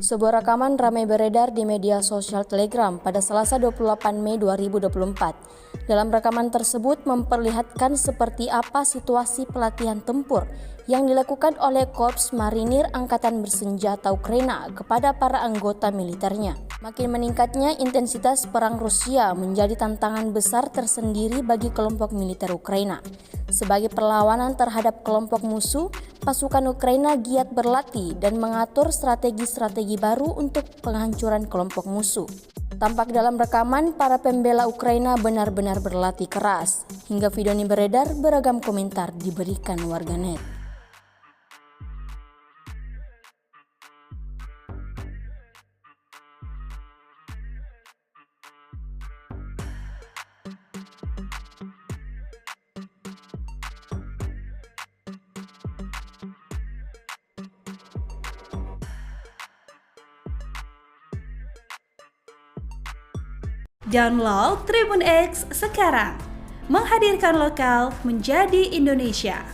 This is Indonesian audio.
Sebuah rekaman ramai beredar di media sosial Telegram pada Selasa 28 Mei 2024. Dalam rekaman tersebut memperlihatkan seperti apa situasi pelatihan tempur yang dilakukan oleh Korps Marinir Angkatan Bersenjata Ukraina kepada para anggota militernya. Makin meningkatnya intensitas perang Rusia menjadi tantangan besar tersendiri bagi kelompok militer Ukraina. Sebagai perlawanan terhadap kelompok musuh, pasukan Ukraina giat berlatih dan mengatur strategi-strategi baru untuk penghancuran kelompok musuh. Tampak dalam rekaman, para pembela Ukraina benar-benar berlatih keras. Hingga video ini beredar, beragam komentar diberikan warganet. Download Tribun X sekarang, menghadirkan lokal menjadi Indonesia.